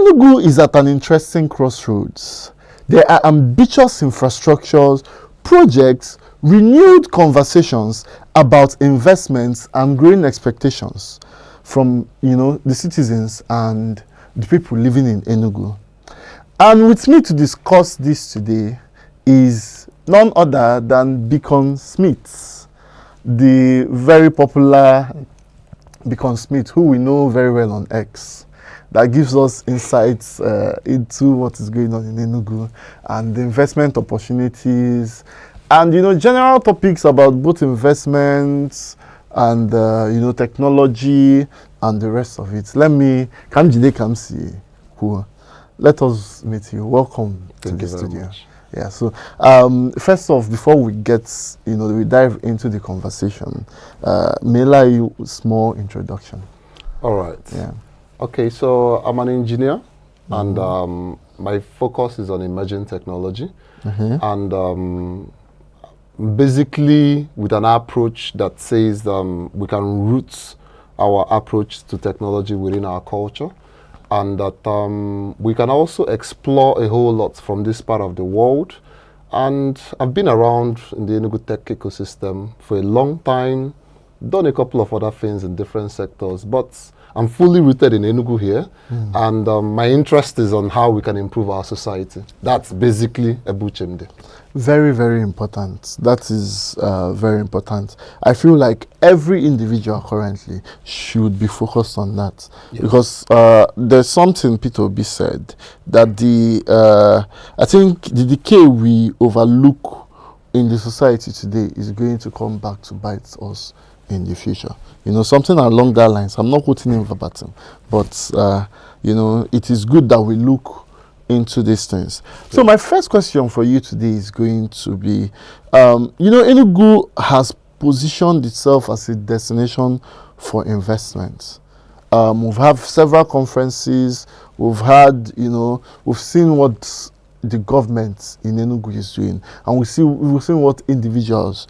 Enugu is at an interesting crossroads. There are ambitious infrastructures, projects, renewed conversations about investments and growing expectations from the citizens and the people living in Enugu. And with me to discuss this today is none other than Beaconsmith, the very popular Beaconsmith, who we know very well on X, that gives us insights into what is going on in Enugu and the investment opportunities and general topics about both investments and technology and the rest of it. Let us meet you. Welcome to the studio. Much. Yeah, so first off, before we get, we dive into the conversation, may I allow you a small introduction? All right. Yeah. Okay, so I'm an engineer, and my focus is on emerging technology, and basically with an approach that says we can root our approach to technology within our culture, and that we can also explore a whole lot from this part of the world. And I've been around in the Enugu tech ecosystem for a long time, done a couple of other things in different sectors, but I'm fully rooted in Enugu here, and my interest is on how we can improve our society. That's basically Ebuchemde. Very, very important. That is very important. I feel like every individual currently should be focused on that, because there's something Peter Obi said, that I think the decay we overlook in the society today is going to come back to bite us in the future. Something along that lines. I'm not quoting him verbatim, but it is good that we look into these things. So my first question for you today is going to be, Enugu has positioned itself as a destination for investment. We've had several conferences. We've had, we've seen what the government in Enugu is doing, and we've seen what individuals,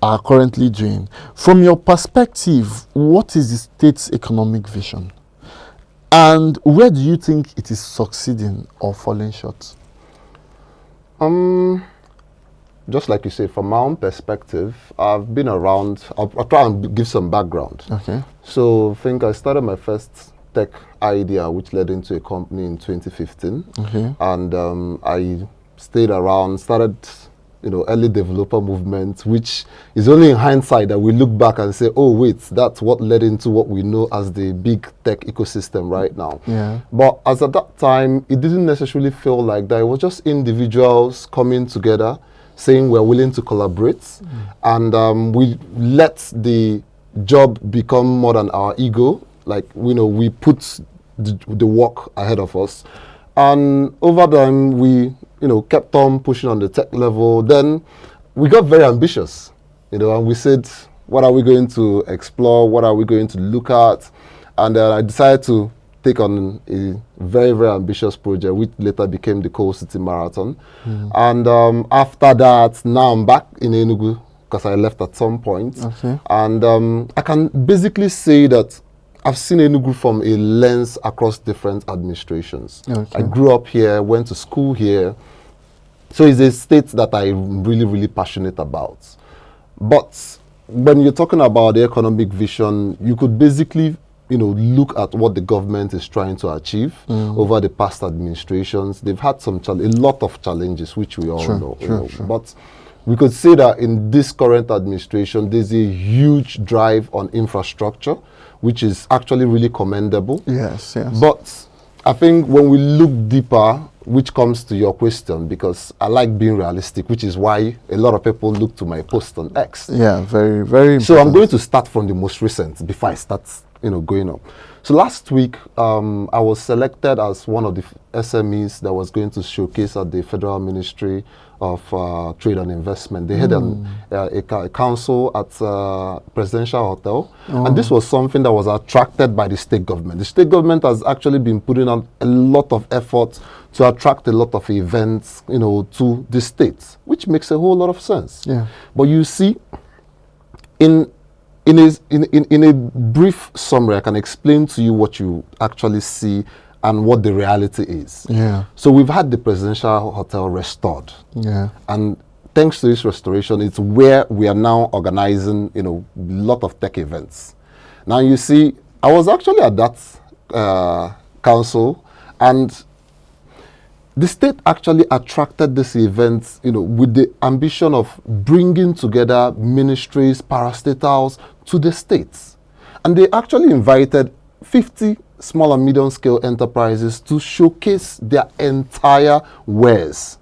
are currently doing. From your perspective, what is the state's economic vision? And where do you think it is succeeding or falling short? Just like you say, from my own perspective, I've been around. I'll try and give some background. Okay. So I think I started my first tech idea, which led into a company in 2015. Okay. And I stayed around, started early developer movement, which is only in hindsight that we look back and say, oh wait, that's what led into what we know as the big tech ecosystem right now. Yeah. But as at that time, it didn't necessarily feel like that. It was just individuals coming together, saying we're willing to collaborate, and we let the job become more than our ego. Like, we put the work ahead of us. And over time, we kept on pushing on the tech level. Then we got very ambitious, and we said, what are we going to explore? What are we going to look at? And I decided to take on a very, very ambitious project, which later became the Enugu City Marathon. And after that, now I'm back in Enugu, because I left at some point. Okay. And I can basically say that I've seen Enugu from a lens across different administrations. Okay. I grew up here, went to school here. So it's a state that I'm really, really passionate about. But when you're talking about the economic vision, you could basically, look at what the government is trying to achieve over the past administrations. They've had a lot of challenges, which we all know. Sure. But we could say that in this current administration, there's a huge drive on infrastructure, which is actually really commendable. Yes. But I think when we look deeper, which comes to your question, because I like being realistic, which is why a lot of people look to my post on X. Yeah, very, very important. So I'm going to start from the most recent before I start, going up. So last week, I was selected as one of the SMEs that was going to showcase at the Federal Ministry of Trade and Investment. They had a council at Presidential Hotel, and this was something that was attracted by the state government. The state government has actually been putting on a lot of effort to attract a lot of events, to the states, which makes a whole lot of sense. Yeah. But you see, in a brief summary, I can explain to you what you actually see and what the reality is. Yeah. So we've had the presidential hotel restored. Yeah. And thanks to this restoration, it's where we are now organizing, a lot of tech events. Now you see, I was actually at that council, and the state actually attracted this event, with the ambition of bringing together ministries, parastatals to the states. And they actually invited 50 small and medium scale enterprises to showcase their entire wares.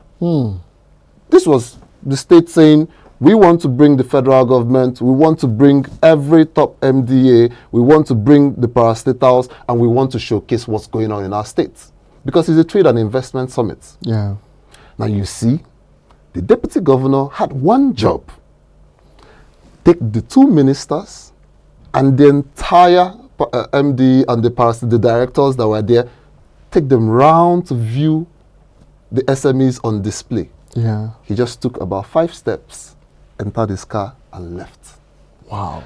This was the state saying, we want to bring the federal government, we want to bring every top MDA, we want to bring the parastatals, and we want to showcase what's going on in our states. Because it's a trade and investment summit. Yeah. Now you see, the deputy governor had one job. Take the 2 ministers and the entire MD and the directors that were there, take them round to view the SMEs on display. Yeah. He just took about 5 steps, entered his car, and left. Wow.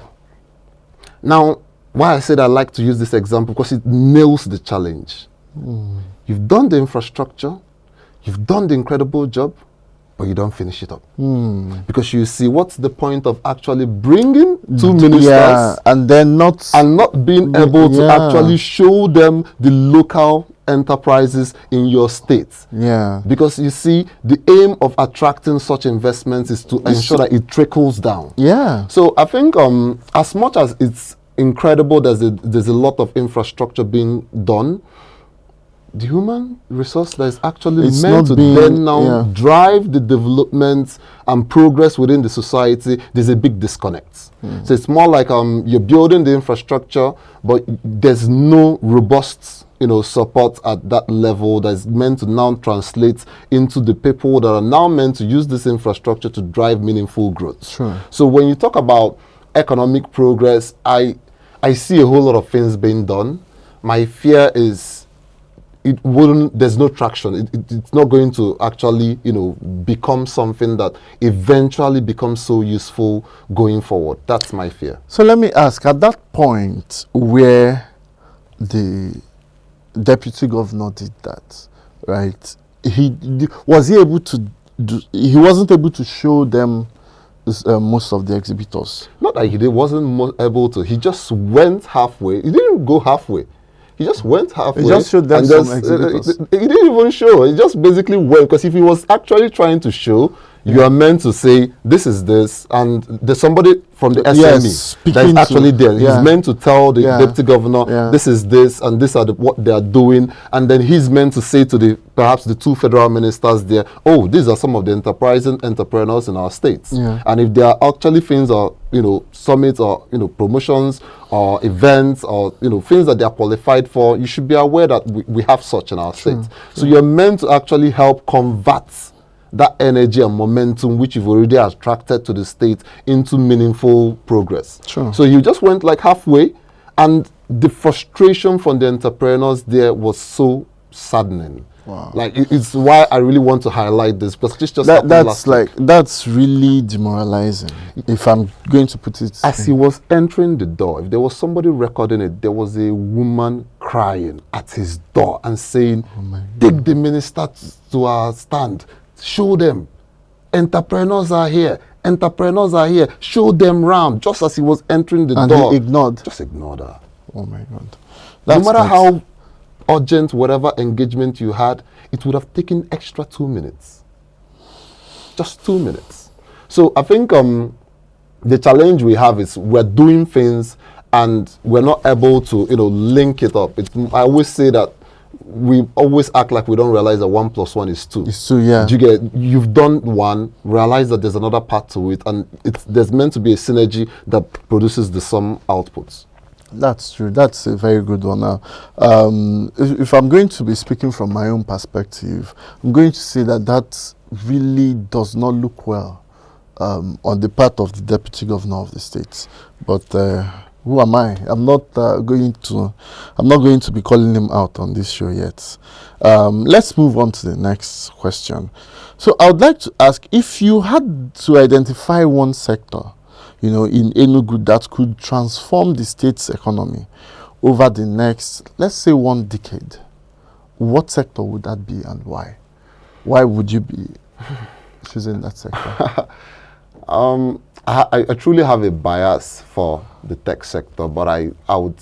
Now, why I said I like to use this example, because it nails the challenge. You've done the infrastructure, you've done the incredible job, but you don't finish it up. Because you see, what's the point of actually bringing 2 ministers and then not being able to actually show them the local enterprises in your state? Yeah. Because you see, the aim of attracting such investments is to ensure that it trickles down. Yeah. So I think as much as it's incredible, there's a lot of infrastructure being done, the human resource that is actually meant to then now drive the development and progress within the society, there's a big disconnect. So it's more like you're building the infrastructure, but there's no robust support at that level that's meant to now translate into the people that are now meant to use this infrastructure to drive meaningful growth. Sure. So when you talk about economic progress, I see a whole lot of things being done. My fear is there's no traction. It's not going to actually, become something that eventually becomes so useful going forward. That's my fear. So let me ask, at that point where the deputy governor did that, right? Was he able to do? He wasn't able to show them most of the exhibitors. Not that he wasn't able to. He just went halfway. He didn't go halfway. He just went halfway. He just showed them some exhibitors. He didn't even show. He just basically went. Because if he was actually trying to show, you are meant to say, this is this, and there's somebody from the SME that is actually there. He's meant to tell the deputy governor, this is this, and this are what they are doing, and then he's meant to say to perhaps the 2 federal ministers there, oh, these are some of the enterprising entrepreneurs in our states. And if there are actually things or summits or promotions or events or things that they are qualified for, you should be aware that we have such in our states. So you're meant to actually help convert that energy and momentum which you've already attracted to the state into meaningful progress. So you just went like halfway, and the frustration from the entrepreneurs there was so saddening. Wow. Like it's why I really want to highlight this, because this just that's really demoralizing, if I'm going to put it. As he was entering the door, if there was somebody recording it, there was a woman crying at his door and saying, take the minister to our stand. Show them. Entrepreneurs are here. Entrepreneurs are here. Show them round. Just as he was entering the door. He ignored. Just ignored her. Oh my God. No matter how urgent whatever engagement you had, it would have taken extra 2 minutes. Just 2 minutes. So I think the challenge we have is we're doing things and we're not able to link it up. I always say that we always act like we don't realize that 1 + 1 is 2. It's 2, yeah. You've done one, realize that there's another part to it, and there's meant to be a synergy that produces the sum outputs. That's true. That's a very good one. Now, if I'm going to be speaking from my own perspective, I'm going to say that really does not look well on the part of the deputy governor of the state. But who am I? I'm not going to be calling him out on this show yet. Let's move on to the next question. So I would like to ask, if you had to identify one sector, in Enugu that could transform the state's economy over the next, let's say, 1 decade, what sector would that be and why? Why would you be choosing that sector? I truly have a bias for the tech sector, but I would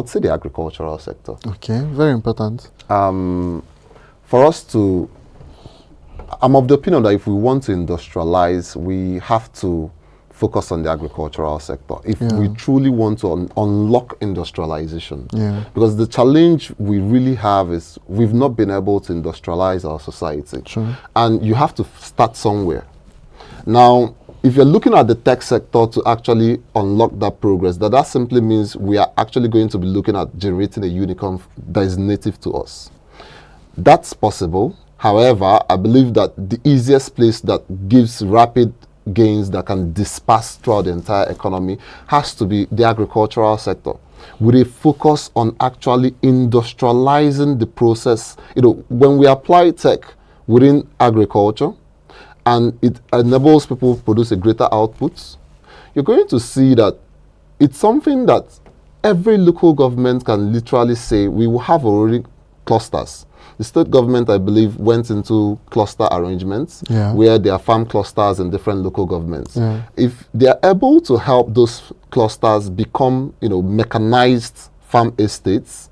say the agricultural sector. Okay, very important. For us to, I'm of the opinion that if we want to industrialize, we have to focus on the agricultural sector if we truly want to unlock industrialization. Because the challenge we really have is we've not been able to industrialize our society. True. And you have to start somewhere. Now, if you're looking at the tech sector to actually unlock that progress, that simply means we are actually going to be looking at generating a unicorn that is native to us. That's possible. However, I believe that the easiest place that gives rapid gains that can disperse throughout the entire economy has to be the agricultural sector, with a focus on actually industrializing the process. When we apply tech within agriculture and it enables people to produce a greater output, you're going to see that it's something that every local government can literally say we will have already clusters. The state government, I believe, went into cluster arrangements where there are farm clusters in different local governments. If they are able to help those clusters become, mechanized farm estates,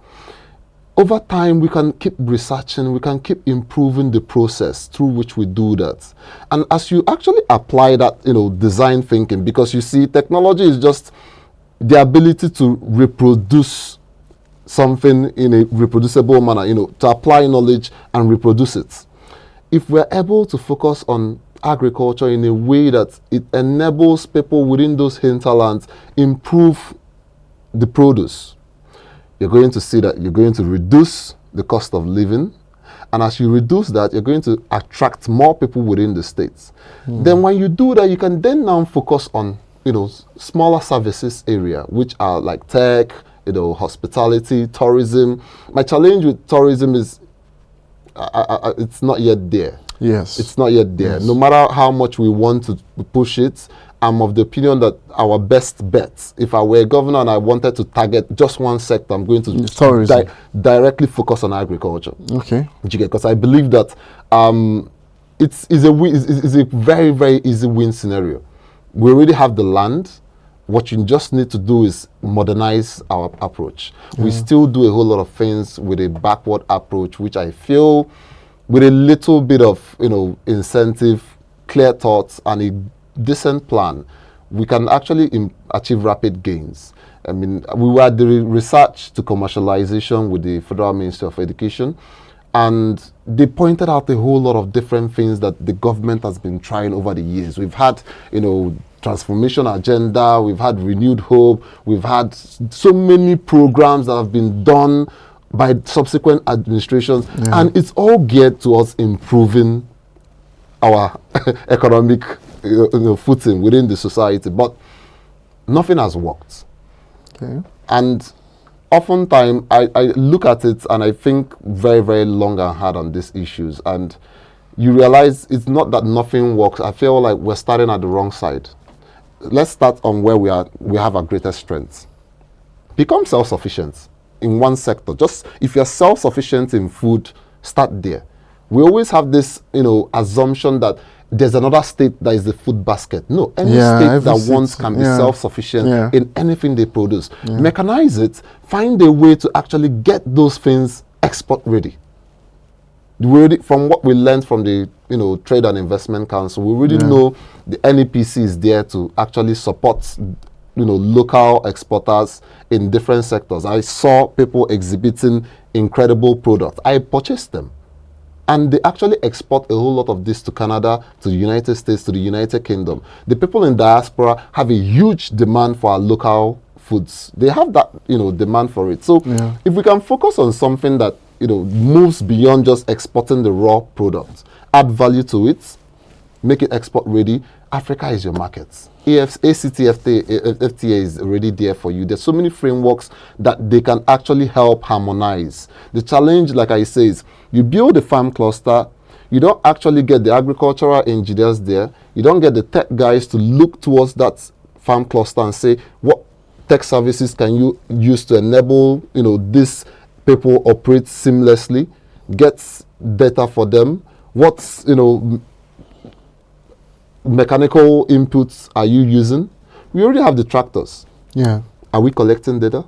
over time we can keep researching, we can keep improving the process through which we do that. And as you actually apply that, design thinking, because you see, technology is just the ability to reproduce something in a reproducible manner, to apply knowledge and reproduce it. If we're able to focus on agriculture in a way that it enables people within those hinterlands improve the produce, you're going to see that you're going to reduce the cost of living. And as you reduce that, you're going to attract more people within the states. Then when you do that, you can then now focus on, smaller services area, which are like tech, hospitality, tourism. My challenge with tourism is it's not yet there. Yes. It's not yet there. No matter how much we want to push it, I'm of the opinion that our best bet, if I were a governor and I wanted to target just one sector, I'm going to directly focus on agriculture. Okay. Because I believe that it's a very, very easy win scenario. We already have the land. What you just need to do is modernize our approach. We still do a whole lot of things with a backward approach, which I feel with a little bit of, incentive, clear thoughts, and a decent plan, we can actually achieve rapid gains. I mean, we were at the research to commercialization with the Federal Ministry of Education, and they pointed out a whole lot of different things that the government has been trying over the years. We've had, transformation agenda, we've had renewed hope, we've had so many programs that have been done by subsequent administrations, and it's all geared towards improving our economic footing within the society, but nothing has worked. Okay. And oftentimes I look at it and I think very, very long and hard on these issues, and you realize it's not that nothing works. I feel like we're starting at the wrong side. Let's start on where we have our greatest strengths. Become self-sufficient in one sector. Just if you're self-sufficient in food, start there. We always have this, assumption that there's another state that is the food basket. No, any state that wants can be self-sufficient in anything they produce. Mechanize it, find a way to actually get those things export ready. From what we learned from the Trade and Investment Council, we really know the NEPC is there to actually support local exporters in different sectors. I saw people exhibiting incredible products. I purchased them. And they actually export a whole lot of this to Canada, to the United States, to the United Kingdom. The people in diaspora have a huge demand for our local foods. They have that, demand for it. So if we can focus on something that, moves beyond just exporting the raw product, add value to it, make it export ready, Africa is your market. FTA is already there for you. There's so many frameworks that they can actually help harmonize. The challenge, like I say, is you build a farm cluster, you don't actually get the agricultural engineers there, you don't get the tech guys to look towards that farm cluster and say, what tech services can you use to enable, this people operate seamlessly, gets data for them. What's, mechanical inputs are you using? We already have the tractors. Yeah. Are we collecting data?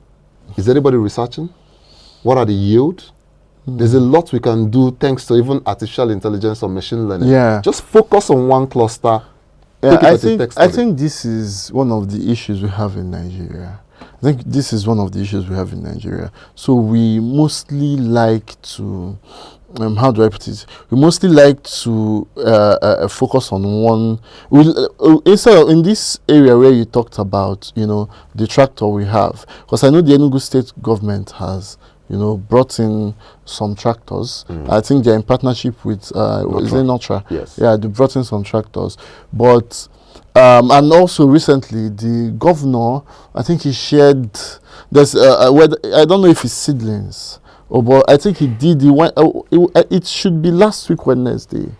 Is anybody researching? What are the yield? There's a lot we can do thanks to even artificial intelligence or machine learning. Yeah. Just focus on one cluster. Yeah, I think this is one of the issues we have in Nigeria. So we mostly like to, how do I put it? We mostly like to focus on one. Instead of in this area where you talked about, the tractor we have, because I know the Enugu state government has, brought in some tractors. I think they're in partnership with, is it Notra? Yes. Yeah, they brought in some tractors. But, and also recently, the governor, I think he shared, there's, I don't know if it's seedlings, but I think he did, it should be last week Wednesday,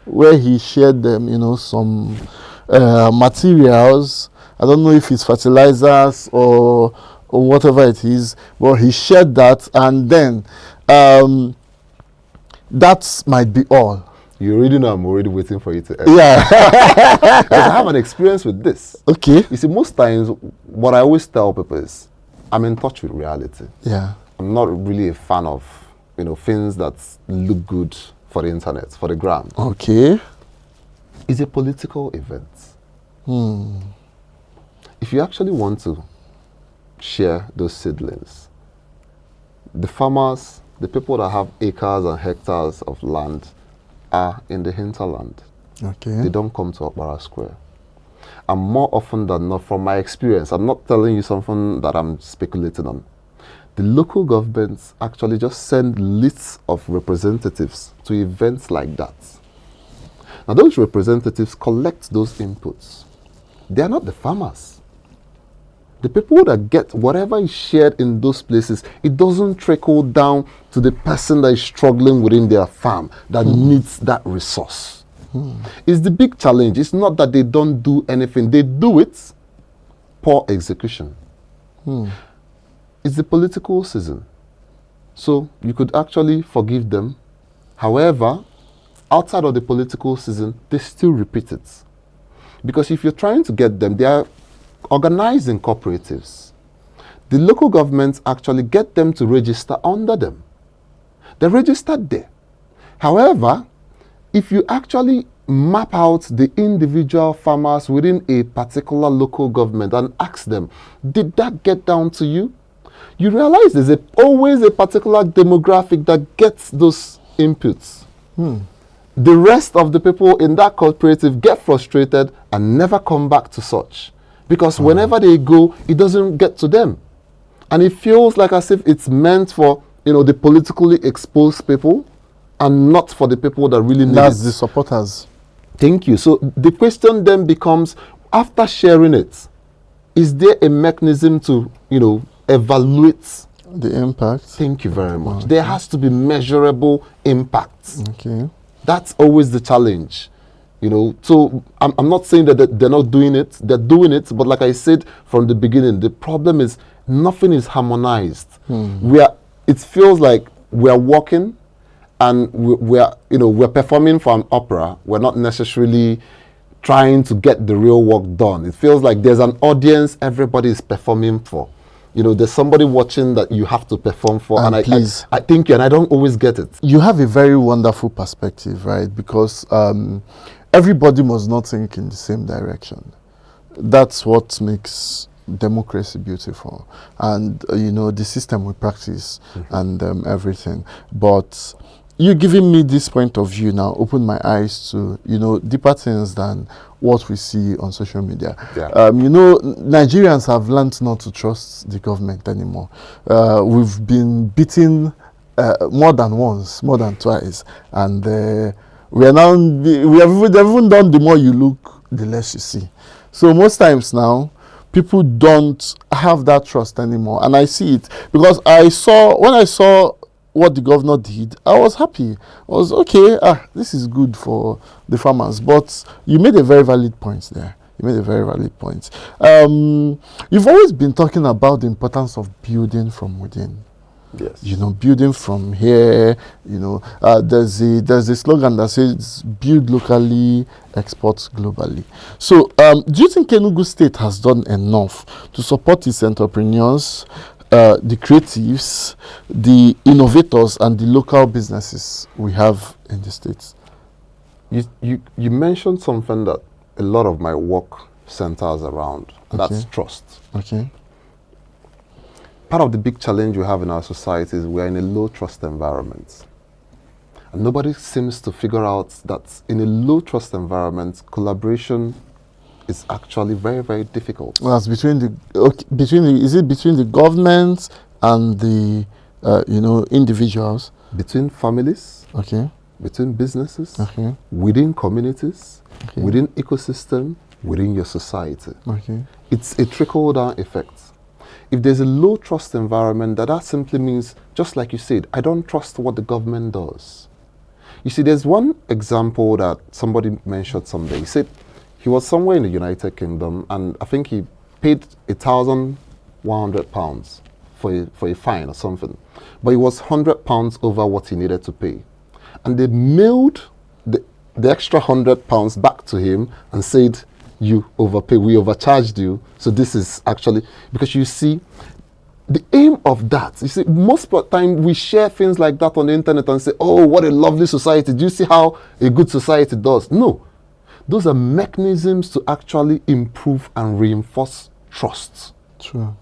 where he shared them, some materials. I don't know if it's fertilizers or whatever it is, but he shared that, and then that might be all. You already know I'm already waiting for you to end. Yeah. Because I have an experience with this. Okay. You see, most times, what I always tell people is, I'm in touch with reality. Yeah. I'm not really a fan of, things that look good for the internet, for the gram. Okay. It's a political event. If you actually want to share those seedlings, the farmers, the people that have acres and hectares of land are in the hinterland. Okay. They don't come to Okpara Square. And more often than not, from my experience, I'm not telling you something that I'm speculating on. The local governments actually just send lists of representatives to events like that. Now, those representatives collect those inputs. They are not the farmers. The people that get whatever is shared in those places, it doesn't trickle down to the person that is struggling within their farm that needs that resource. It's the big challenge. It's not that they don't do anything. They do it, poor execution. It's the political season. So you could actually forgive them. However, outside of the political season, they still repeat it. Because if you're trying to get them, they are organized in cooperatives. The local governments actually get them to register under them. They're registered there. However, if you actually map out the individual farmers within a particular local government and ask them, did that get down to you? You realize there's always a particular demographic that gets those inputs. The rest of the people in that cooperative get frustrated and never come back to such. Because whenever they go, it doesn't get to them. And it feels like as if it's meant for, the politically exposed people and not for the people that really need it. That's the supporters. Thank you. So the question then becomes, after sharing it, is there a mechanism to, evaluate the impact? Thank you very much. Okay. There has to be measurable impact. Okay. That's always the challenge. So I'm not saying that they're not doing it. They're doing it. But like I said from the beginning, the problem is nothing is harmonized. It feels like we're walking and we're performing for an opera. We're not necessarily trying to get the real work done. It feels like there's an audience everybody is performing for. There's somebody watching that you have to perform for. And I think you, and I don't always get it. You have a very wonderful perspective, right? Because everybody must not think in the same direction. That's what makes democracy beautiful. And, the system we practice and everything. But you giving me this point of view now opened my eyes to, deeper things than what we see on social media. Yeah. Nigerians have learned not to trust the government anymore. We've been beaten more than once, more than twice. And we have even done the more you look, the less you see. So most times now, people don't have that trust anymore. And I see it because when I saw what the governor did, I was happy. I was okay, this is good for the farmers. But you made a very valid point there. You've always been talking about the importance of building from within. Yes. You know, building from here. You know, there's a slogan that says "Build locally, export globally." So, do you think Enugu State has done enough to support its entrepreneurs, the creatives, the innovators, and the local businesses we have in the states? You mentioned something that a lot of my work centers around, and that's trust. Okay. Part of the big challenge we have in our society is we're in a low trust environment. And nobody seems to figure out that in a low trust environment, collaboration is actually very, very difficult. Well, that's between is it between the government and the individuals? Between families, Okay. between businesses, Okay. within communities, Okay. within ecosystem, within your society. Okay. It's a trickle-down effect. If there's a low trust environment, that simply means, just like you said, I don't trust what the government does. You see, there's one example that somebody mentioned someday. He said he was somewhere in the United Kingdom, and I think he paid £1,100 for a fine or something. But it was £100 over what he needed to pay. And they mailed the extra £100 back to him and said, you overpay, we overcharged you. So this is actually, because you see, the aim of that, you see, most of the time we share things like that on the internet and say, oh, what a lovely society. Do you see how a good society does? No. Those are mechanisms to actually improve and reinforce trust. True.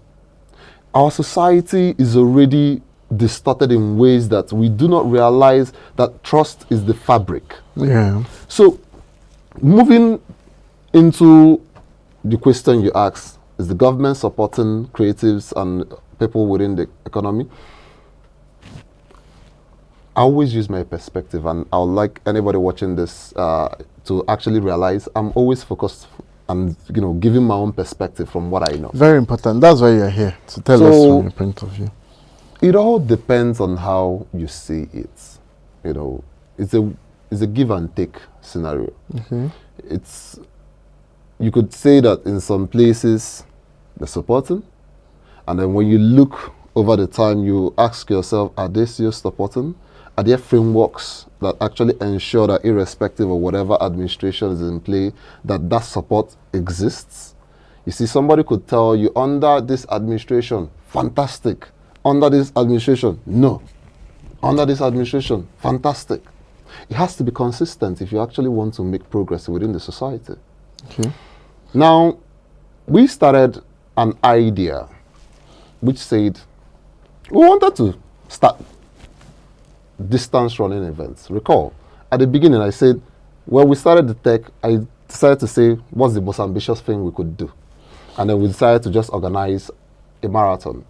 Our society is already distorted in ways that we do not realize that trust is the fabric. Yeah. So, moving into the question you asked, is the government supporting creatives and people within the economy? I always use my perspective, and I would like anybody watching this to actually realize I'm always focused and giving my own perspective from what I know. Very important. That's why you're here, to tell us from your point of view. It all depends on how you see it. It's a give and take scenario. Okay. You could say that in some places they're supporting, and then when you look over the time, you ask yourself, are they still supporting? Are there frameworks that actually ensure that irrespective of whatever administration is in play, that support exists? You see, somebody could tell you, under this administration, fantastic. Under this administration, no. Under this administration, fantastic. It has to be consistent if you actually want to make progress within the society. Okay. Now, we started an idea which said we wanted to start distance running events. Recall, at the beginning I said, when we started the tech, I decided to say, what's the most ambitious thing we could do? And then we decided to just organize a marathon.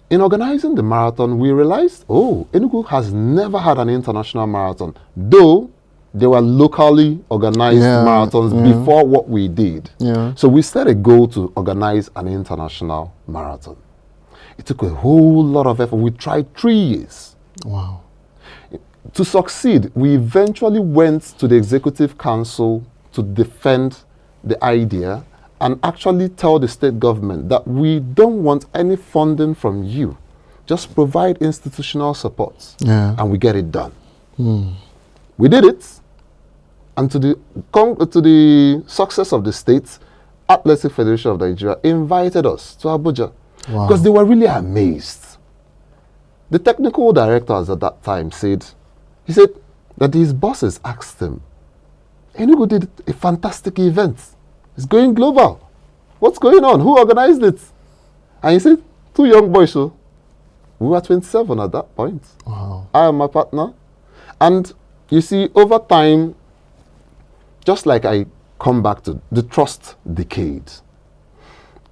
In organizing the marathon, we realized, Enugu has never had an international marathon, though there were locally organized marathons before what we did. Yeah. So we set a goal to organize an international marathon. It took a whole lot of effort. We tried 3 years. Wow. To succeed, we eventually went to the Executive Council to defend the idea and actually tell the state government that we don't want any funding from you. Just provide institutional support, and we get it done. We did it, and to the success of the state, Athletic Federation of Nigeria invited us to Abuja because they were really amazed. The technical directors at that time said that his bosses asked him, Enugu did a fantastic event. It's going global. What's going on? Who organized it? And he said, 2 young boys. So we were 27 at that point. Wow. I am my partner. And you see, over time, just like I come back to, the trust decayed.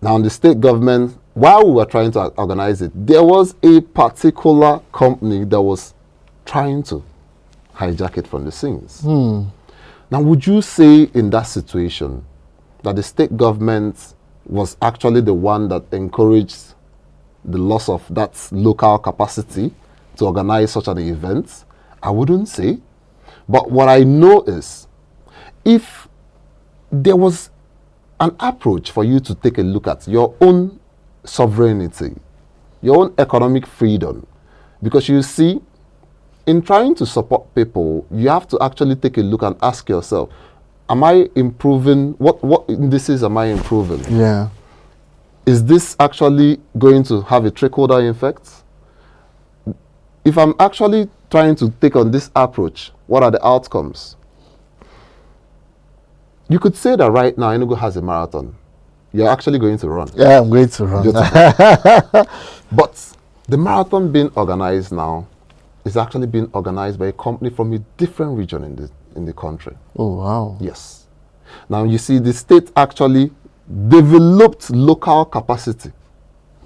Now, in the state government, while we were trying to organize it, there was a particular company that was trying to hijack it from the scenes. Now, would you say in that situation that the state government was actually the one that encouraged the loss of that local capacity to organize such an event? I wouldn't say. But what I know is, if there was an approach for you to take a look at your own sovereignty, your own economic freedom. Because you see, in trying to support people, you have to actually take a look and ask yourself, am I improving? What indices am I improving? Yeah. Is this actually going to have a trickle-down effect? If I'm actually trying to take on this approach, what are the outcomes? You could say that right now Enugu has a marathon. You're actually going to run. Yeah, I'm going to run. But the marathon being organized now is actually being organized by a company from a different region in the country. Oh, wow. Yes. Now you see, the state actually developed local capacity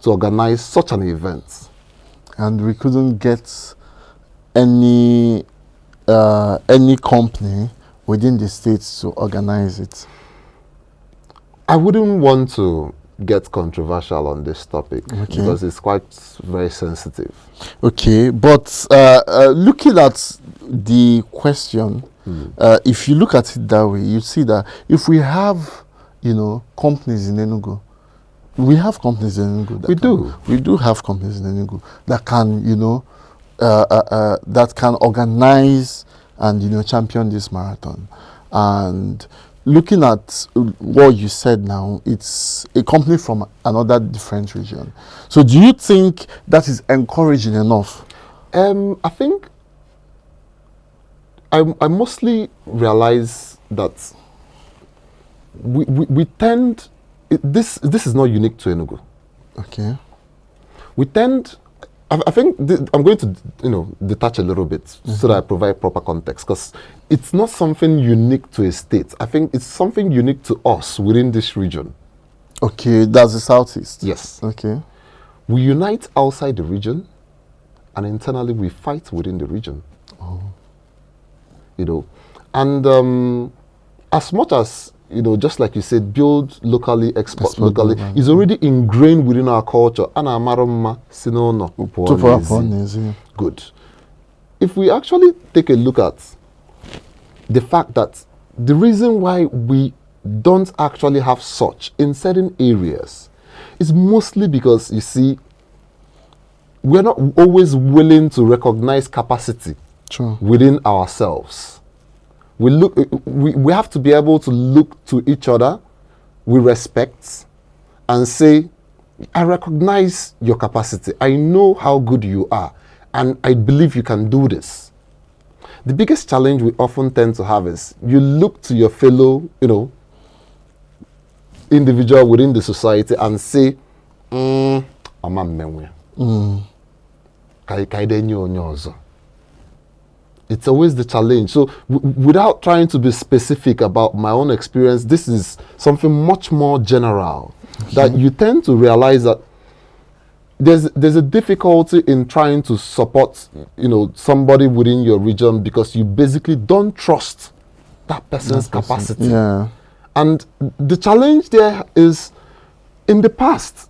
to organize such an event. And we couldn't get any company within the states to organize it. I wouldn't want to get controversial on this topic because it's quite very sensitive. Okay, but looking at the question, if you look at it that way, you see that if we have, companies in Enugu, we have companies in Enugu. We do have companies in Enugu that can, that can organize and, champion this marathon. And looking at what you said now, it's a company from another different region. So do you think that is encouraging enough? I think I mostly realize that we tend, this is not unique to Enugu. Okay. We tend, I think I'm going to detach a little bit so that I provide proper context, because it's not something unique to a state. I think it's something unique to us within this region. Okay, that's the Southeast. Yes. Okay. We unite outside the region, and internally we fight within the region. Oh. And as much as just like you said, build locally, export locally, is already ingrained within our culture. Good. If we actually take a look at the fact that the reason why we don't actually have such in certain areas is mostly because, you see, we're not always willing to recognize capacity within ourselves. We have to be able to look to each other with respect and say, I recognize your capacity. I know how good you are, and I believe you can do this. The biggest challenge we often tend to have is you look to your fellow, individual within the society and say, It's always the challenge. So without trying to be specific about my own experience, this is something much more general. That you tend to realize that there's a difficulty in trying to support, somebody within your region because you basically don't trust that person's capacity. Yeah. And the challenge there is, in the past,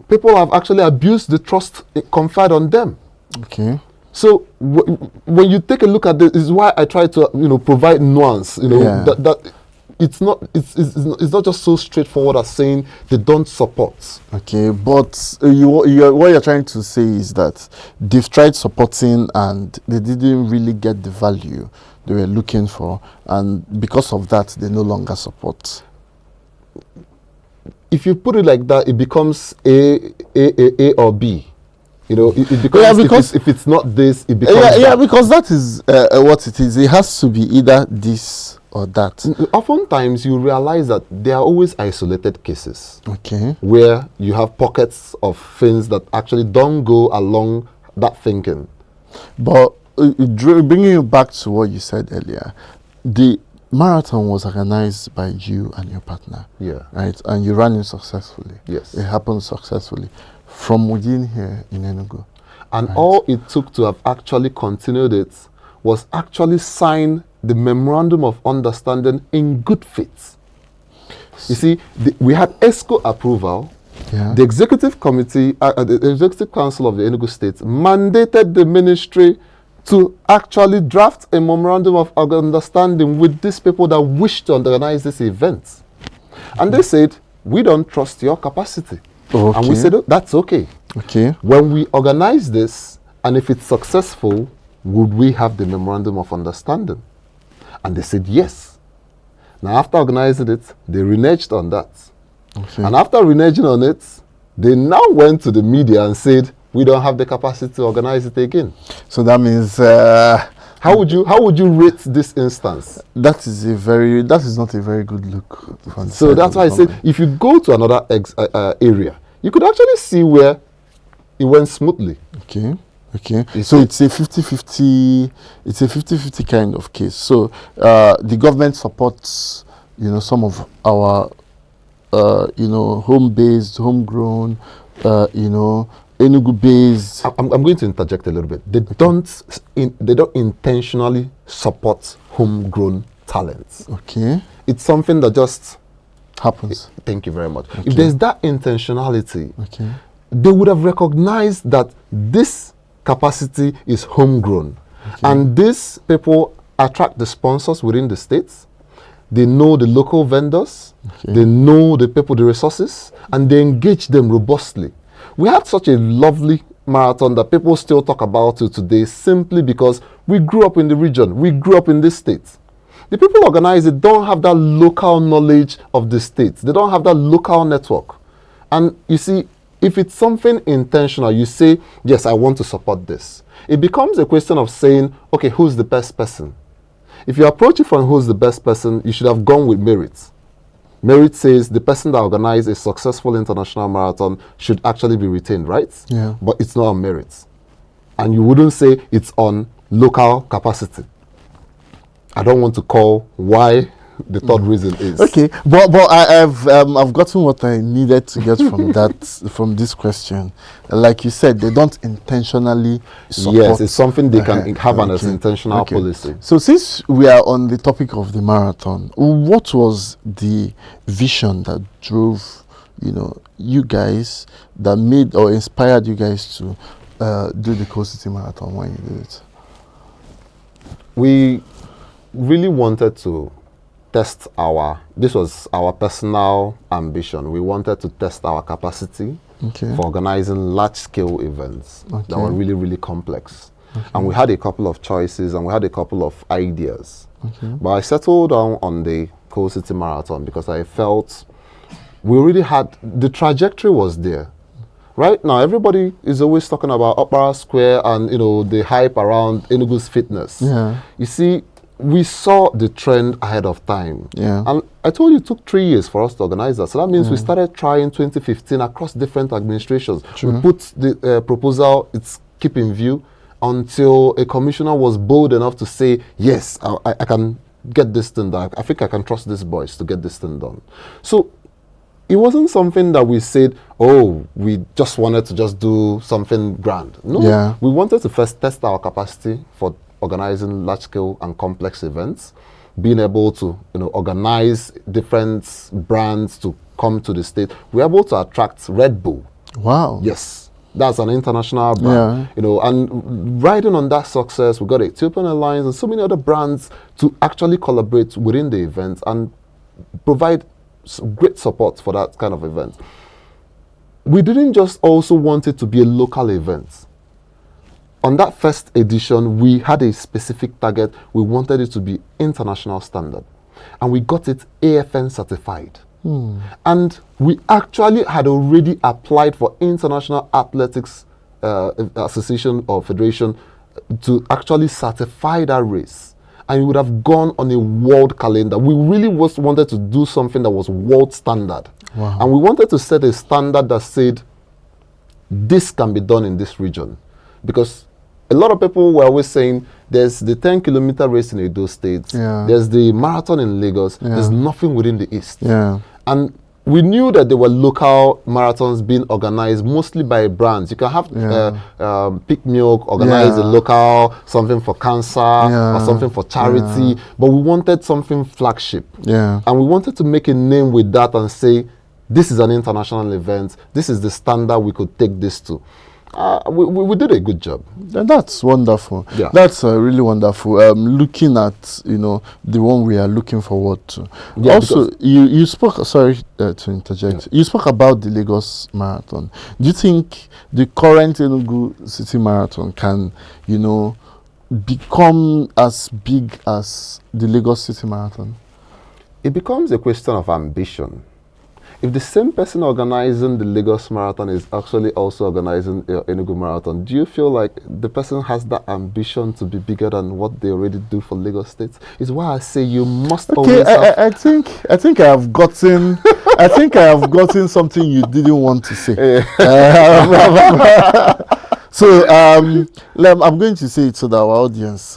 people have actually abused the trust conferred on them. Okay. So when you take a look at this, is why I try to provide nuance. That it's not just so straightforward as saying they don't support. Okay, but what you're trying to say is that they've tried supporting and they didn't really get the value they were looking for, and because of that, they no longer support. If you put it like that, it becomes A or B. It becomes, because if it's not this, it becomes that. Because that is what it is. It has to be either this or that. Oftentimes, you realize that there are always isolated cases. Okay. Where you have pockets of things that actually don't go along that thinking. But bringing you back to what you said earlier, the marathon was organized by you and your partner. Yeah. Right? And you ran it successfully. Yes. It happened successfully. From within here in Enugu. And all it took to have actually continued it was actually sign the memorandum of understanding in good faith. You see, we had ESCO approval. Yeah. The executive committee, the executive council of the Enugu state mandated the ministry to actually draft a memorandum of understanding with these people that wish to organize this event. And they said, we don't trust your capacity. Okay. And we said, oh, that's okay. Okay. When we organize this, and if it's successful, would we have the memorandum of understanding? And they said yes. Now, after organizing it, they reneged on that. Okay. And after reneging on it, they now went to the media and said, we don't have the capacity to organize it again. So that means how would you rate this instance? that is not a very good look. So that's why I said, if you go to another area, you could actually see where it went smoothly. Okay. So it's a 50-50 kind of case. So the government supports, some of our, home-based, homegrown, Enugu-based. I'm going to interject a little bit. They don't intentionally support homegrown talents. Okay. It's something that just happens. Thank you very much. Okay. If there's that intentionality, okay, they would have recognized that this capacity is homegrown. Okay. And these people attract the sponsors within the states. They know the local vendors. Okay. They know the people, the resources, and they engage them robustly. We had such a lovely marathon that people still talk about it today simply because we grew up in the region. We grew up in this state. The people organize it don't have that local knowledge of the state. They don't have that local network. And you see, if it's something intentional, you say, yes, I want to support this. It becomes a question of saying, okay, who's the best person? If you approach it from who's the best person, you should have gone with merit. Merit says the person that organized a successful international marathon should actually be retained, right? Yeah. But it's not on merit. And you wouldn't say it's on local capacity. I don't want to call why the third reason is. Okay, but I've gotten what I needed to get from from this question. Like you said, they don't intentionally support. Yes, it's something they can have as an intentional policy. So since we are on the topic of the marathon, what was the vision that drove, you guys, that made or inspired you guys to do the Coast City Marathon when you did it? We really wanted to test this was our personal ambition. We wanted to test our capacity for organizing large-scale events that were really, really complex. And we had a couple of choices and we had a couple of ideas. But I settled down on the Coast City Marathon because I felt we already had, the trajectory was there. Right now, everybody is always talking about Opera Square and, the hype around Enugu's fitness. Yeah. You see, we saw the trend ahead of time. Yeah. And I told you it took 3 years for us to organize that. So that means we started trying 2015 across different administrations. True. We put the proposal, it's keep in view, until a commissioner was bold enough to say, yes, I can get this thing done. I think I can trust these boys to get this thing done. So it wasn't something that we said, oh, we just wanted to just do something grand. No, we wanted to first test our capacity for organizing large-scale and complex events, being able to organize different brands to come to the state. We were able to attract Red Bull. Wow. Yes, that's an international brand. And riding on that success, we got Ethiopian Airlines and so many other brands to actually collaborate within the event and provide great support for that kind of event. We didn't just also want it to be a local event. On that first edition, we had a specific target. We wanted it to be international standard. And we got it AFN certified. And we actually had already applied for International Athletics Association or Federation to actually certify that race. And we would have gone on a world calendar. We really wanted to do something that was world standard. Wow. And we wanted to set a standard that said, this can be done in this region. Because a lot of people were always saying, there's the 10-kilometer race in Edo State, there's the marathon in Lagos, there's nothing within the East. And we knew that there were local marathons being organized mostly by brands. You can have Pick Milk organize a local, something for cancer or something for charity, but we wanted something flagship. And we wanted to make a name with that and say, this is an international event, this is the standard we could take this to. We did a good job. And that's wonderful. Yeah. That's really wonderful. Looking at, the one we are looking forward to. Yeah, also, you spoke, sorry to interject, you spoke about the Lagos Marathon. Do you think the current Enugu City Marathon can, become as big as the Lagos City Marathon? It becomes a question of ambition. If the same person organizing the Lagos Marathon is actually also organizing the Enugu Marathon, do you feel like the person has that ambition to be bigger than what they already do for Lagos State? It's why I say you must always have... I think I have gotten I think I have gotten something you didn't want to say. So I'm going to say it so that our audience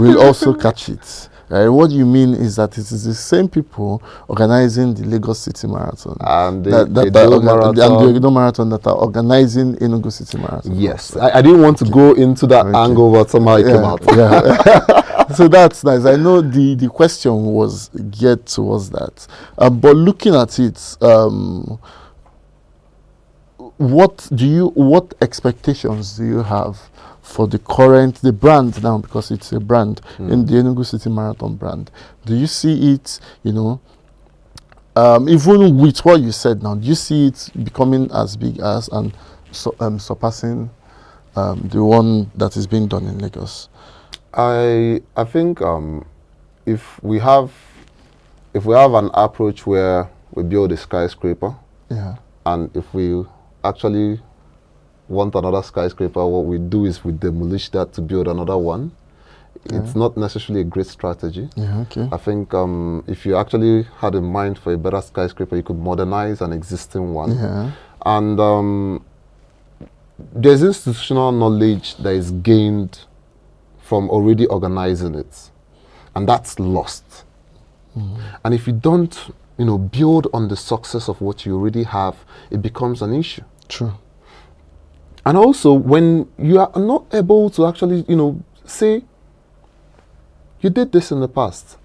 will also catch it. What you mean is that it is the same people organizing the Lagos City Marathon and the Edo Marathon that are organizing Enugu City Marathon. Yes, I didn't want to go into that angle, but somehow it came out. Yeah. So that's nice. I know the question was geared towards that, but looking at it, what expectations do you have for the brand now, because it's a brand in the Enugu City Marathon brand? Do you see it, even with what you said now, do you see it becoming as big as and surpassing the one that is being done in Lagos? I think if we have an approach where we build a skyscraper, and if we actually want another skyscraper, what we do is we demolish that to build another one. It's not necessarily a great strategy. I think if you actually had in mind for a better skyscraper, you could modernize an existing one. And there's institutional knowledge that is gained from already organizing it, and that's lost. And if you don't build on the success of what you already have, it becomes an issue. True. And also, when you are not able to actually, say, you did this in the past,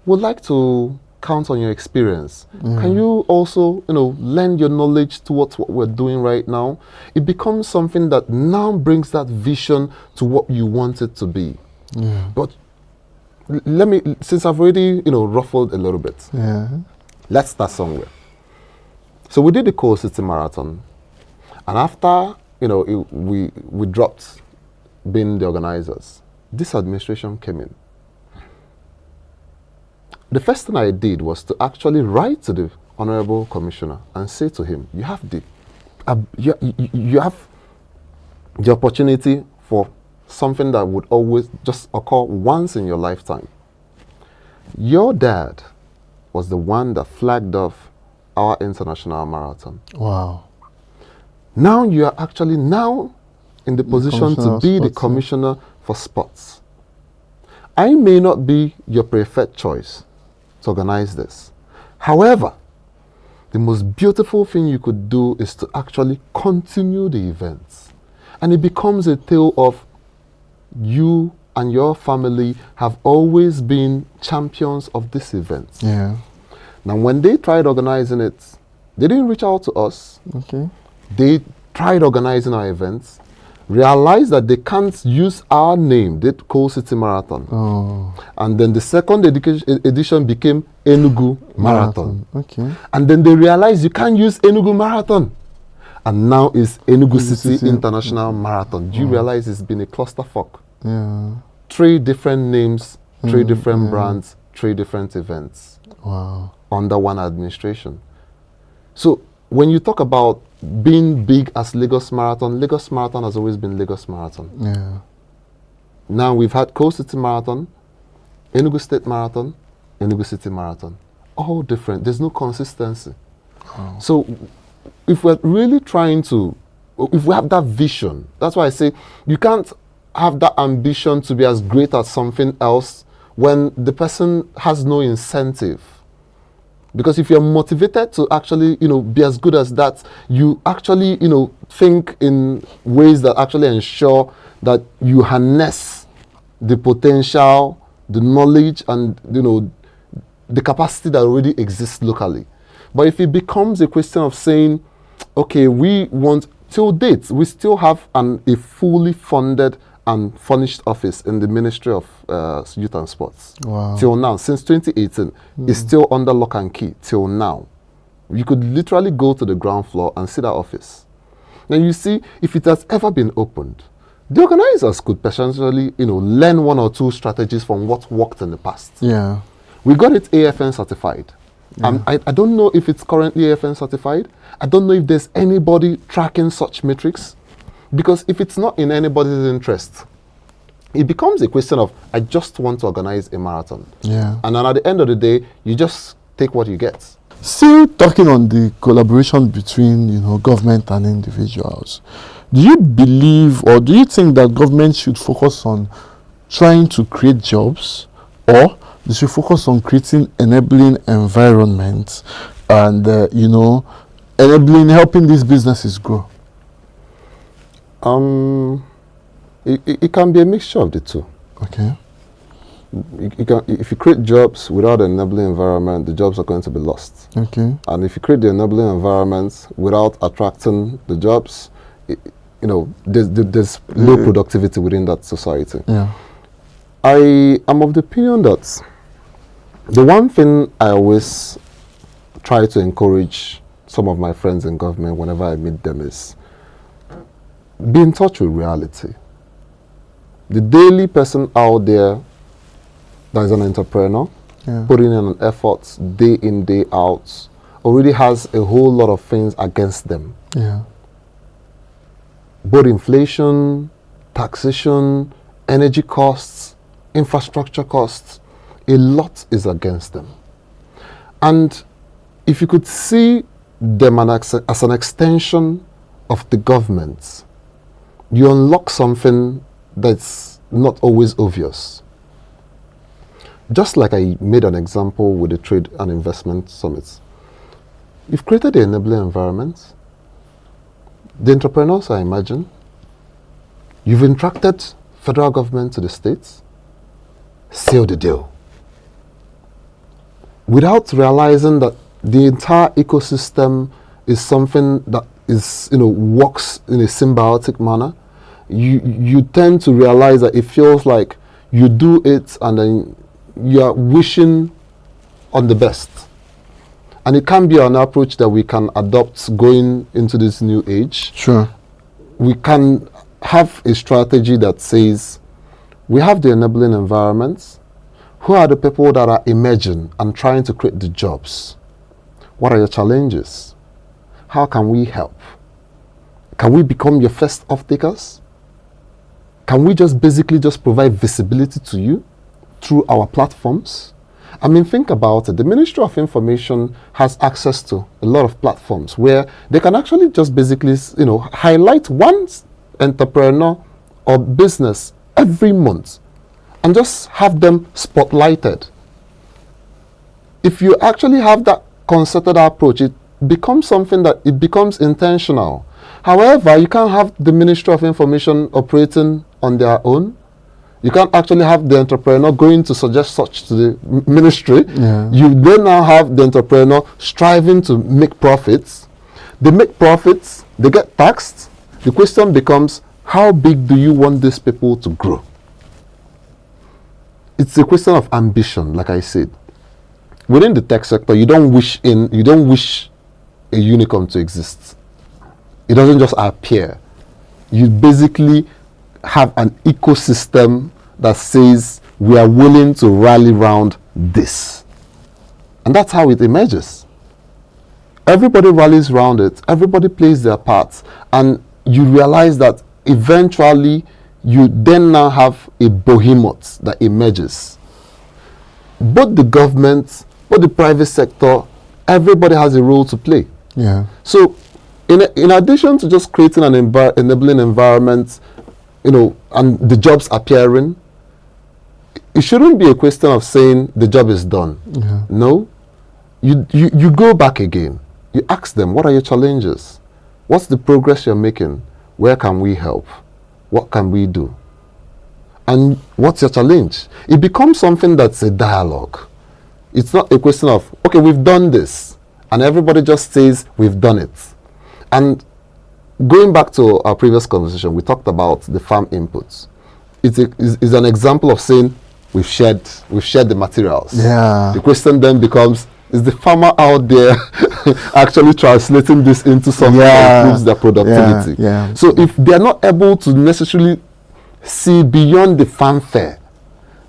would like to count on your experience. Can you also, lend your knowledge towards what we're doing right now? It becomes something that now brings that vision to what you want it to be. But let me, since I've already, ruffled a little bit, let's start somewhere. So we did the Coal City Marathon, and after we dropped being the organizers, this administration came in. The first thing I did was to actually write to the Honorable Commissioner and say to him, you have the opportunity for something that would always just occur once in your lifetime. Your dad was the one that flagged off our international marathon. Wow. Now you are actually in the position to be the commissioner for sports. I may not be your preferred choice to organize this. However, the most beautiful thing you could do is to actually continue the events. And it becomes a tale of you and your family have always been champions of this event. Now, when they tried organizing it, they didn't reach out to us. They tried organizing our events, realized that they can't use our name, the Coal City Marathon. And then the second edition became Enugu Marathon. And then they realized you can't use Enugu Marathon. And now it's Enugu City International Marathon. Do you realize it's been a clusterfuck? 3 different names, 3 different brands, 3 different events. Under one administration. So when you talk about being big as Lagos Marathon has always been Lagos Marathon. Now we've had Coal City Marathon, Enugu State Marathon, Enugu City Marathon. All different. There's no consistency. So if we're really trying to, if we have that vision, that's why I say you can't have that ambition to be as great as something else when the person has no incentive. Because if you're motivated to actually, be as good as that, you actually, think in ways that actually ensure that you harness the potential, the knowledge, and, the capacity that already exists locally. But if it becomes a question of saying, okay, we want, till date, we still have a fully funded and furnished office in the Ministry of Youth and Sports. Wow. Till now, since 2018, it's still under lock and key till now. You could literally go to the ground floor and see that office. Now you see, if it has ever been opened, the organizers could potentially, learn one or two strategies from what worked in the past. Yeah. We got it AFN certified. Yeah. I don't know if it's currently AFN certified. I don't know if there's anybody tracking such metrics. Because if it's not in anybody's interest, it becomes a question of, I just want to organize a marathon. Yeah. And then at the end of the day, you just take what you get. Still talking on the collaboration between, government and individuals, do you believe or do you think that government should focus on trying to create jobs, or they should focus on creating enabling environments and, enabling, helping these businesses grow? It can be a mixture of the two. Okay. If you create jobs without an enabling environment, the jobs are going to be lost. Okay. And if you create the enabling environments without attracting the jobs, there's low productivity within that society. Yeah. I am of the opinion that the one thing I always try to encourage some of my friends in government whenever I meet them is be in touch with reality. The daily person out there that is an entrepreneur, putting in an effort day in, day out, already has a whole lot of things against them. Yeah. Both inflation, taxation, energy costs, infrastructure costs, a lot is against them. And if you could see them as an extension of the government, you unlock something that's not always obvious. Just like I made an example with the Trade and Investment Summit. You've created the enabling environment. The entrepreneurs are imagined. You've interacted federal government to the states. Seal the deal. Without realizing that the entire ecosystem is something that is, works in a symbiotic manner, you tend to realize that it feels like you do it and then you are wishing on the best. And it can be an approach that we can adopt going into this new age. Sure. We can have a strategy that says, we have the enabling environments. Who are the people that are emerging and trying to create the jobs? What are your challenges? How can we help? Can we become your first off-takers? Can we just basically provide visibility to you through our platforms? I mean, think about it. The Ministry of Information has access to a lot of platforms where they can actually just basically, highlight one entrepreneur or business every month and just have them spotlighted. If you actually have that concerted approach, it becomes something that it becomes intentional. However, you can't have the Ministry of Information operating on their own. You can't actually have the entrepreneur going to suggest such to the ministry. Yeah. You then now have the entrepreneur striving to make profits. They make profits, they get taxed. The question becomes, how big do you want these people to grow? It's a question of ambition, like I said. Within the tech sector, you don't wish a unicorn to exist. It doesn't just appear. You basically have an ecosystem that says we are willing to rally around this. And that's how it emerges. Everybody rallies around it. Everybody plays their parts. And you realize that eventually you then now have a behemoth that emerges. Both the government, both the private sector, everybody has a role to play. Yeah. So in addition to just creating an enabling environment, and the jobs appearing, it shouldn't be a question of saying the job is done. Yeah. No. You go back again. You ask them, what are your challenges? What's the progress you're making? Where can we help? What can we do? And what's your challenge? It becomes something that's a dialogue. It's not a question of, okay, we've done this, and everybody just says we've done it. And going back to our previous conversation, we talked about the farm inputs. It's an example of saying we've shared the materials. Yeah. The question then becomes, is the farmer out there actually translating this into something that improves their productivity? Yeah. So if they're not able to necessarily see beyond the fanfare,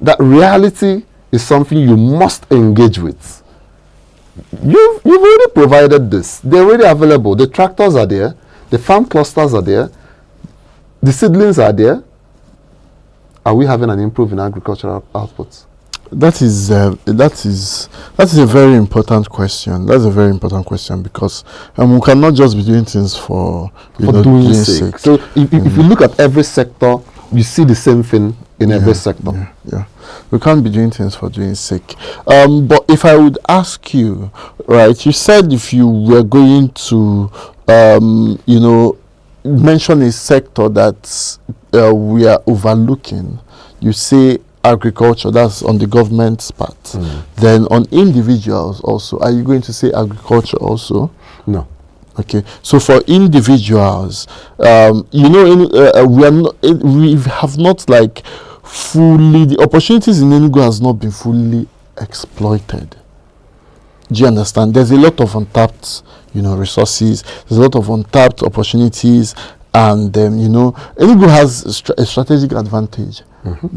that reality is something you must engage with. You've already provided this. They're already available. The tractors are there. The farm clusters are there. The seedlings are there. Are we having an improvement in agricultural outputs? That is a very important question. That's a very important question because we cannot just be doing things for doing sake. So if you look at every sector, you see the same thing in every sector. Yeah. We can't be doing things for doing sake. But if I would ask you, right, you said if you were going to, mention a sector that we are overlooking, you say agriculture, that's on the government's part. Then on individuals also, are you going to say agriculture also? No. Okay, so for individuals, we have not like fully, the opportunities in Enugu has not been fully exploited. Do you understand? There's a lot of untapped, resources. There's a lot of untapped opportunities, and Enugu has a strategic advantage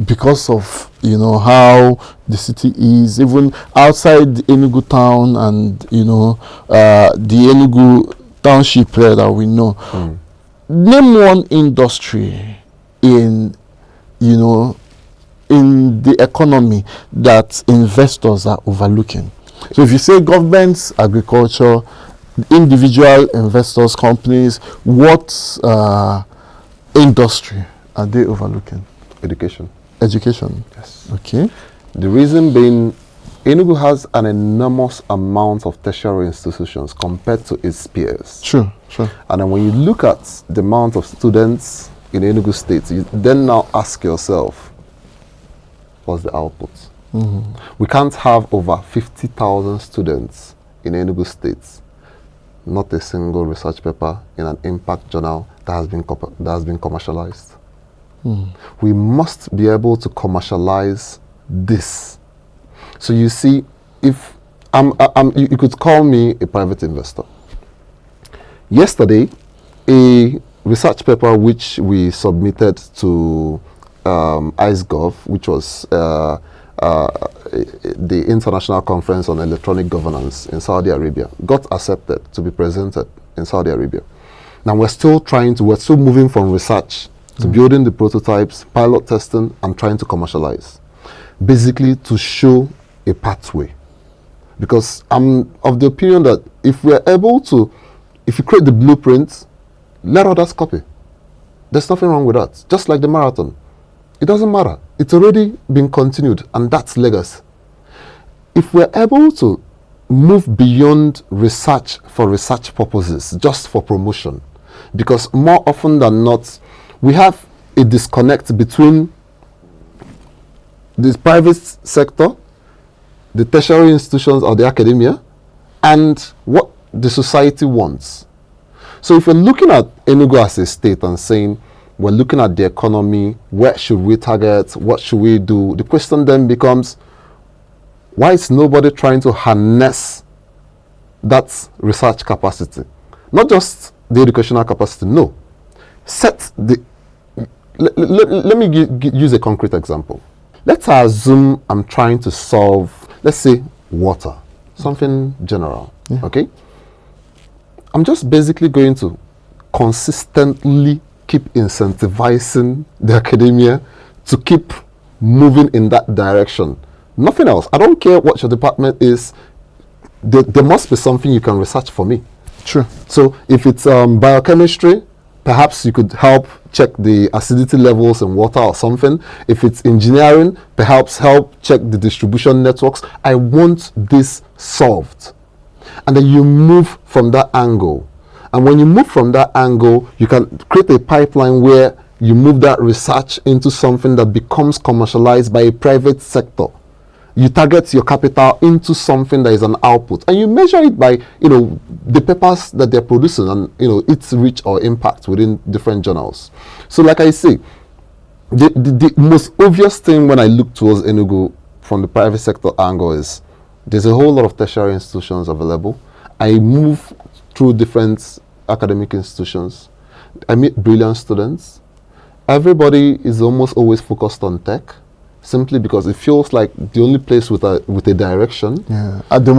because of how the city is, even outside Enugu town and the Enugu township that we know. Name one industry in the economy that investors are overlooking. So if you say governments, agriculture, individual investors, companies, what industry are they overlooking? Education. Yes. Okay. The reason being, Enugu has an enormous amount of tertiary institutions compared to its peers. Sure. And then when you look at the amount of students in Enugu State, you then now ask yourself, what's the output? We can't have over 50,000 students in Enugu State, not a single research paper in an impact journal that has been commercialized. We must be able to commercialize this. So you see, if you could call me a private investor. Yesterday, a research paper which we submitted to IceGov, which was the International Conference on Electronic Governance in Saudi Arabia, got accepted to be presented in Saudi Arabia. Now we're still moving from research to building the prototypes, pilot testing, and trying to commercialize. Basically to show a pathway. Because I'm of the opinion that if you create the blueprint, let others copy. There's nothing wrong with that. Just like the marathon. It doesn't matter. It's already been continued, and that's legacy. If we're able to move beyond research for research purposes, just for promotion, because more often than not, we have a disconnect between the private sector, the tertiary institutions or the academia, and what the society wants. So if we're looking at Enugu as a state and saying, we're looking at the economy, where should we target, what should we do? The question then becomes, why is nobody trying to harness that research capacity? Not just the educational capacity, no. Let me use a concrete example. Let's assume I'm trying to solve, let's say, water, something general, okay? I'm just basically going to consistently keep incentivizing the academia to keep moving in that direction. Nothing else. I don't care what your department is. There must be something you can research for me. Sure. So if it's biochemistry, perhaps you could help check the acidity levels in water or something. If it's engineering, perhaps help check the distribution networks. I want this solved. And then you move from that angle. And when you move from that angle, you can create a pipeline where you move that research into something that becomes commercialized by a private sector. You target your capital into something that is an output, and you measure it by, the papers that they're producing and, its reach or impact within different journals. So like I say, the most obvious thing when I look towards Enugu from the private sector angle is there's a whole lot of tertiary institutions available. I move through different academic institutions. I meet brilliant students. Everybody is almost always focused on tech, simply because it feels like the only place with a direction. Yeah. At the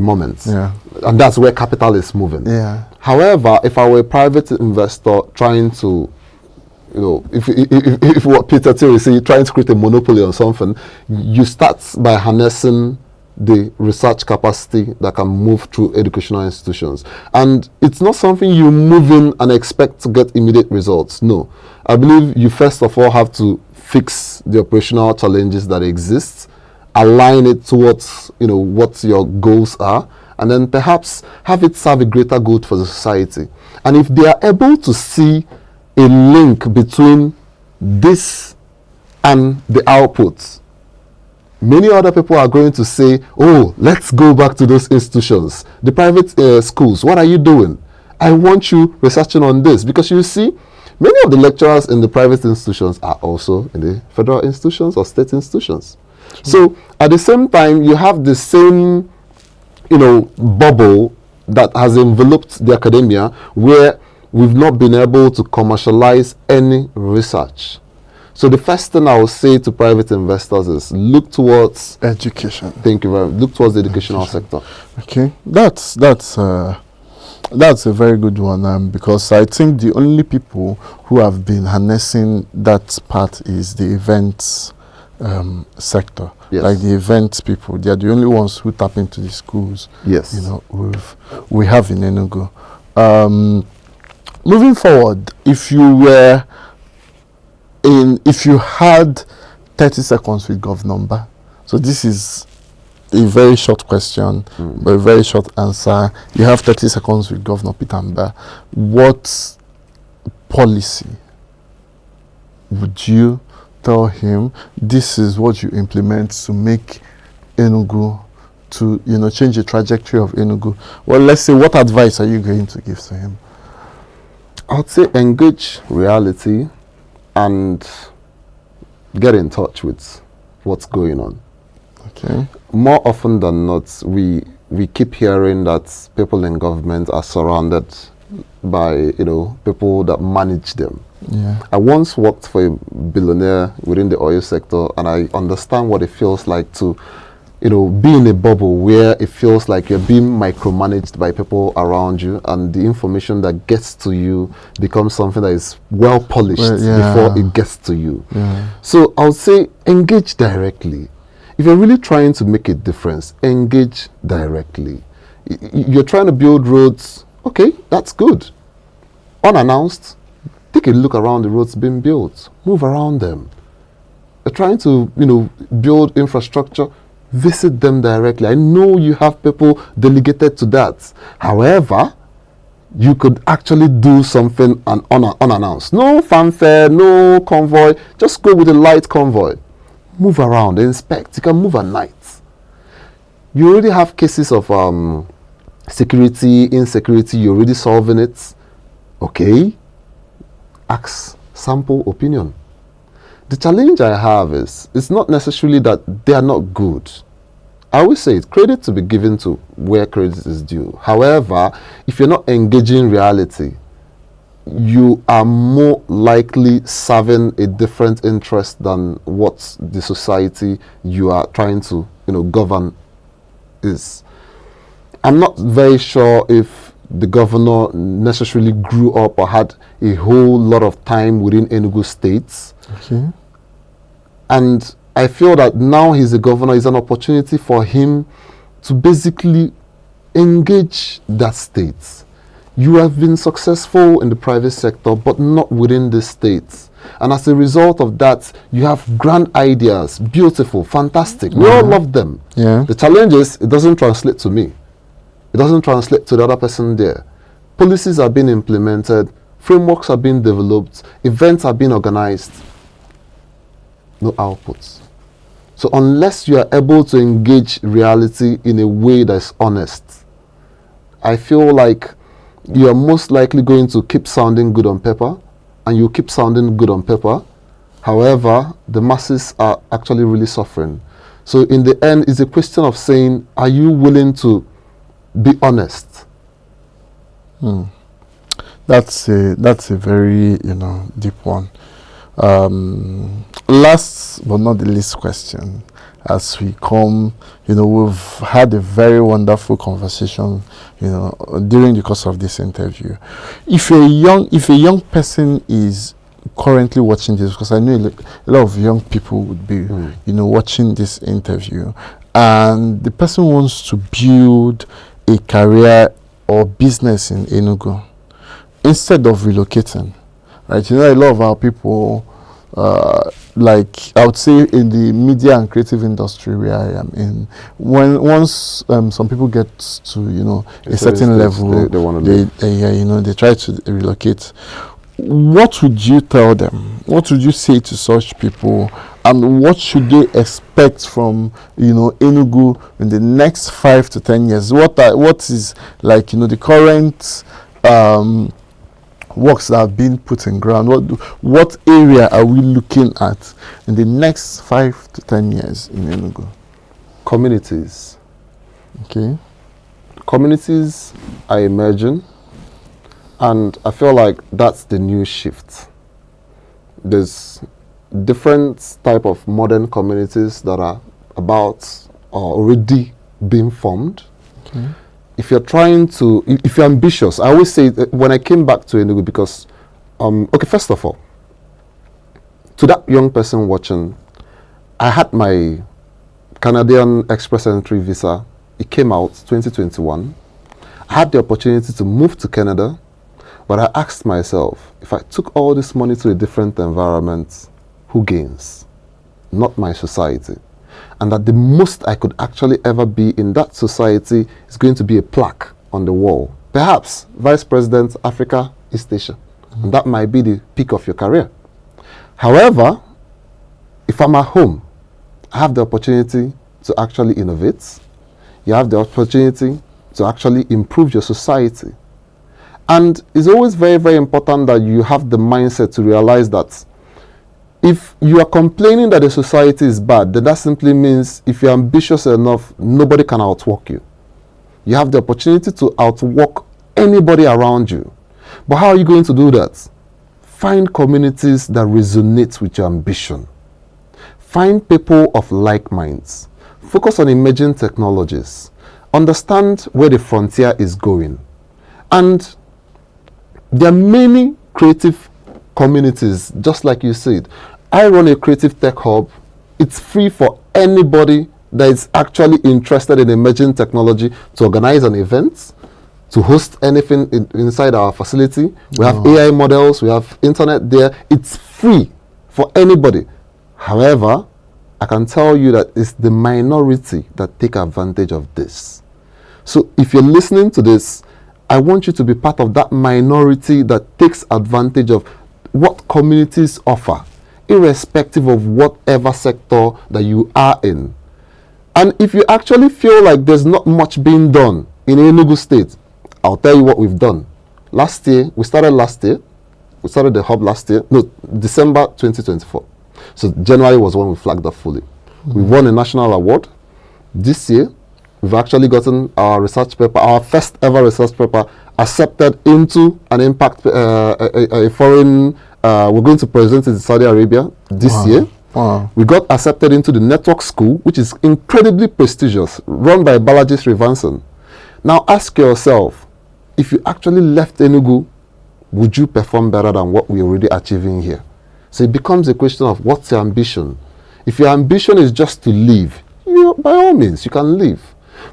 moment. Yeah. And that's where capital is moving. Yeah. However, if I were a private investor trying to, if what Peter Thiel say, trying to create a monopoly on something, you start by harnessing the research capacity that can move through educational institutions. And it's not something you move in and expect to get immediate results. No. I believe you first of all have to fix the operational challenges that exist, align it towards, what your goals are, and then perhaps have it serve a greater good for the society. And if they are able to see a link between this and the outputs, many other people are going to say, oh, let's go back to those institutions. The private schools, what are you doing? I want you researching on this. Because you see, many of the lecturers in the private institutions are also in the federal institutions or state institutions. So at the same time, you have the same, bubble that has enveloped the academia, where we've not been able to commercialize any research. So the first thing I will say to private investors is look towards education. Thank you very much. Look towards the educational sector. Okay, that's a very good one, because I think the only people who have been harnessing that part is the events sector. Yes. Like the events people, they are the only ones who tap into the schools. Yes. We have in Enugu. Moving forward, if you had 30 seconds with Governor, so this is a very short question, but a very short answer. You have 30 seconds with Governor Peter Mba. What policy would you tell him this is what you implement to make Enugu, to change the trajectory of Enugu? Well, let's say, what advice are you going to give to him? I would say engage reality and get in touch with what's going on. Okay. More often than not, we keep hearing that people in government are surrounded by people that manage them. Yeah. I once worked for a billionaire within the oil sector, and I understand what it feels like to be in a bubble where it feels like you're being micromanaged by people around you, and the information that gets to you becomes something that is well polished before it gets to you. Yeah. So I would say engage directly. If you're really trying to make a difference, engage directly. You're trying to build roads, okay, that's good. Unannounced, take a look around the roads being built. Move around them. You're trying to, build infrastructure, visit them directly. I know you have people delegated to that. However, you could actually do something unannounced. No fanfare, no convoy. Just go with a light convoy. Move around, inspect. You can move at night. You already have cases of security, insecurity. You're already solving it. Okay. Ask, sample opinion. The challenge I have is, it's not necessarily that they are not good. I always say it, credit to be given to where credit is due. However, if you're not engaging reality, you are more likely serving a different interest than what the society you are trying to, govern is. I'm not very sure if the governor necessarily grew up or had a whole lot of time within Enugu State. Okay. And I feel that now he's a governor, is an opportunity for him to basically engage that state. You have been successful in the private sector, but not within the state. And as a result of that, you have grand ideas, beautiful, fantastic. We all love them. Yeah. The challenge is, it doesn't translate to me. It doesn't translate to the other person there. Policies are being implemented, frameworks are being developed, events are being organized. No outputs. So unless you are able to engage reality in a way that's honest, I feel like you are most likely going to keep sounding good on paper, and you keep sounding good on paper. However, the masses are actually really suffering. So in the end, it's a question of saying, are you willing to be honest? That's a very deep one. Last but not the least question, as we come, we've had a very wonderful conversation, during the course of this interview. If a young person is currently watching this, because I know a lot of young people would be, watching this interview, and the person wants to build a career or business in Enugu instead of relocating, right? A lot of our people, like I would say in the media and creative industry where I am in, once some people get to a certain level, they want to leave. They try to relocate. What would you tell them? What would you say to such people? And what should they expect from Enugu in the next 5 to 10 years? What is the current works that have been put in ground? What area are we looking at in the next 5 to 10 years in Enugu? Communities. Okay. Communities are emerging, and I feel like that's the new shift. There's different type of modern communities that are already being formed. Okay. If you're ambitious, I always say that when I came back to Enugu, because, first of all, to that young person watching, I had my Canadian Express Entry visa. It came out 2021. I had the opportunity to move to Canada, but I asked myself, if I took all this money to a different environment, who gains? Not my society. And that the most I could actually ever be in that society is going to be a plaque on the wall. Perhaps Vice President, Africa, East Asia. And that might be the peak of your career. However, if I'm at home, I have the opportunity to actually innovate. You have the opportunity to actually improve your society. And it's always very, very important that you have the mindset to realize that if you are complaining that the society is bad, then that simply means if you're ambitious enough, nobody can outwork you. You have the opportunity to outwork anybody around you. But how are you going to do that? Find communities that resonate with your ambition. Find people of like minds. Focus on emerging technologies. Understand where the frontier is going. And there are many creative communities, just like you said. I run a creative tech hub. It's free for anybody that is actually interested in emerging technology to organize an event, to host anything inside our facility. We have AI models, we have internet there. It's free for anybody. However, I can tell you that it's the minority that take advantage of this. So if you're listening to this, I want you to be part of that minority that takes advantage of what communities offer, irrespective of whatever sector that you are in. And if you actually feel like there's not much being done in Enugu State, I'll tell you what we've done. We started the hub last year, December 2024. So January was when we flagged up fully. We won a national award. This year, we've actually gotten our research paper, our first ever research paper, accepted into an impact, a foreign, we're going to present it in Saudi Arabia this year. Wow. We got accepted into the network school, which is incredibly prestigious, run by Balaji Srivansan. Now ask yourself, if you actually left Enugu, would you perform better than what we're already achieving here? So it becomes a question of what's your ambition. If your ambition is just to leave, by all means, you can leave.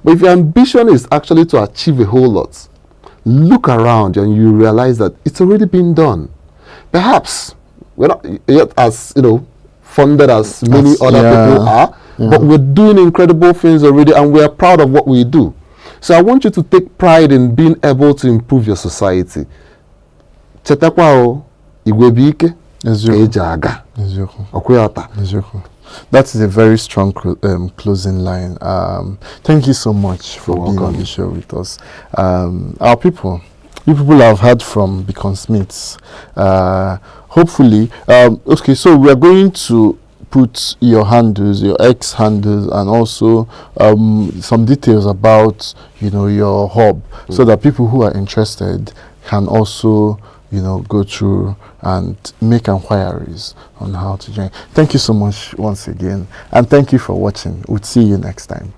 But if your ambition is actually to achieve a whole lot, look around and you realize that it's already been done. Perhaps we're not yet as funded as many other people are, but we're doing incredible things already, and we're proud of what we do. So I want you to take pride in being able to improve your society. Chetakwa igwebike ejaga. Okuyata. That is a very strong closing line. Thank you so much for being on the show with us. Our people, you people have heard from Beaconsmith. Hopefully, okay, so we are going to put your handles, your X handles, and also some details about, you know, your hub, so that people who are interested can also, you know, go through and make inquiries on how to join. Thank you so much once again, and thank you for watching. We'll see you next time.